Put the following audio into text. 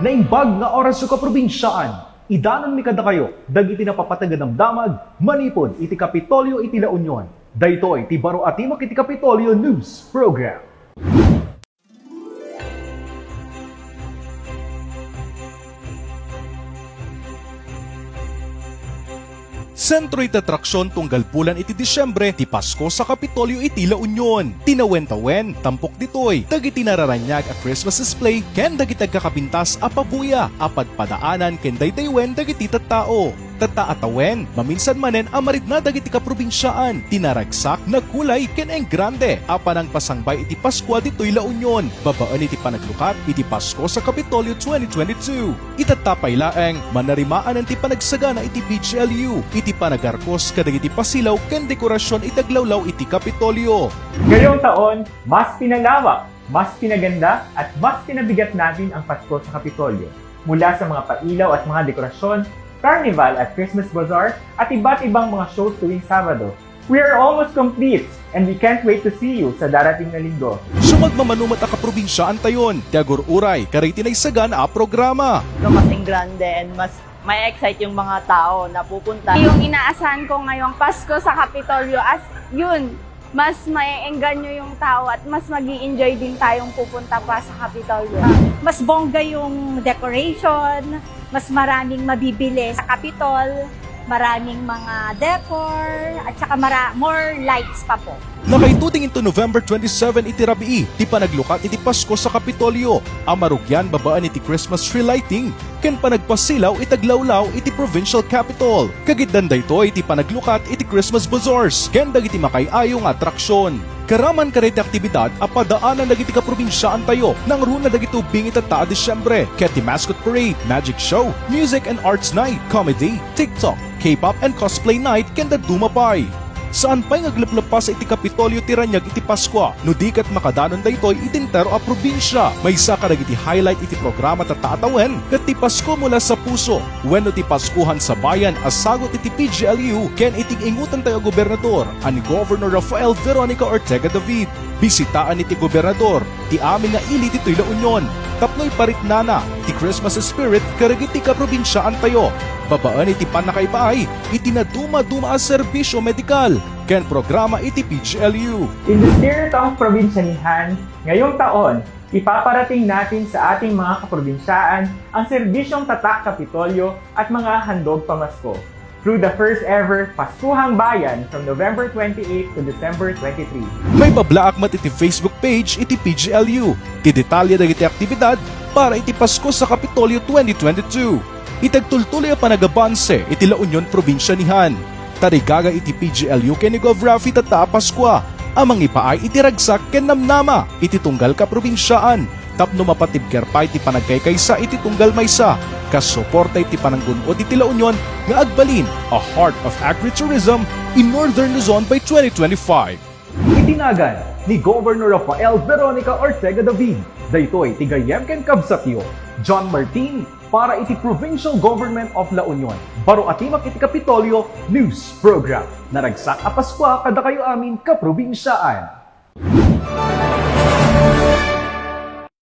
Naimbag nga oras sa kaprobinsyaan. Idanon mi kada kayo, dagiti napapatagan ng damag, manipod iti Kapitolyo iti La Union. Daytoy ti baro atimok iti Kapitolyo News Program. Sentro iti atraksyon tunggal bulan iti Disyembre ti Pasko sa Kapitolyo iti La Union. Tinawen-tawen, tampok ditoy, dagiti nararanyag a Christmas display ken dagiti agkakabintas a pabuya, apad padaanan ken daytaywen dagiti tattao. Tataatawen, maminsan manen amarid na dagiti kaprobinsyaan, tinaragsak, nagkulay ken eng grande, apan ang pasangbay iti Pasko ditoy La Union, babaan iti panaglukat iti Pasko sa Kapitolyo 2022. Itatapay laeng, manarimaan ang ti panagsagana iti PGLU, iti panagarkos kadagiti pasilaw ken dekorasyon itaglawlaw iti Kapitolyo. Ngayong taon, mas pinalawak, mas pinaganda at mas pinabigat natin ang Pasko sa Kapitolyo. Mula sa mga pailaw at mga dekorasyon, carnival at Christmas bazaar at iba't ibang mga shows tuwing Sabado. We are almost complete and we can't wait to see you sa darating na linggo. Sumagmamanumat a kaprobinsyaan tayon, tiagur uray, karay tinaysagan a programa. Masing grande and mas may excite yung mga tao na pupunta. Yung inaasahan ko ngayong Pasko sa Kapitolyo as yun, mas maiengganyo yung tao at mas magi-enjoy din tayong pupunta pa sa Kapitolyo. Mas bongga yung decoration, mas maraming mabibili sa Capitol, maraming mga decor, at saka more lights pa po. Nakaituting into November 27 iti rabii, ti panaglukat iti Pasko sa Kapitolyo, amarugyan babaan iti Christmas tree lighting, ken panagpasilaw itaglawlaw iti provincial capital. Kagiddan daytoy iti panaglukat iti Christmas bazaars, ken dagiti makay-ayo nga atraksyon. Karaman karete aktibidad a padaanan dagiti kaprobinsyaan tayo nang runa dagiti ubing itata Disyembre, ket ti mascot parade, magic show, music and arts night, comedy, TikTok, K-pop and cosplay night ken dumapay. Saan pa'y ngaglaplapa sa iti Kapitolyo tiranyag iti Pasko, no di kat makadanon daytoy itintero a probinsya. May isa ka iti highlight iti programa tataatawen, kat ti Pasko mula sa puso. Wenno ti Paskuhan sa bayan asagot iti PGLU, ken iting ingutan tayo gobernador, ani Governor Rafael Veronica Ortega David. Bisitaan iti gobernador, ti amin nga ili ditoy La Union. Tapnoy paritnana, ti Christmas spirit karagiti kaprobinsyaan tayo. Babaan iti panakaibaay, iti naduma-duma a serbisyo medikal, ken programa iti PGLU. In the spirit of probinsyanihan, ngayong taon, ipaparating natin sa ating mga kaprobinsyaan ang serbisyong tatak Kapitolyo at mga handog pamasko through the first ever Paskuhang Bayan from November 28 to December 23. May bablaak mat iti Facebook page iti PGLU, ti detalye dagiti aktibidad para iti Pasko sa Kapitolyo 2022. Itagtultuloy a panagabanse iti La Union probinsya nihan. Tarigaga iti PGLU ken ni Gov. Rafi tata Paskwa. Amang ipaay iti ragsak ken namnama iti tunggal ka probinsyaan. Tapno mapatibker pa iti panagkaykaysa iti tunggal maysa. Kasuporta iti pananggunod iti La Union nga agbalin a heart of agritourism in Northern Luzon by 2025. Itinagan ni Governor Rafael Veronica Ortega David. Daytoy tigayem ken kabsatyo, John Martin, para iti Provincial Government of La Union. Baro atimak iti Kapitolyo News Program. Naragsak a Paskwa kada kayo amin kaprobinsyaan.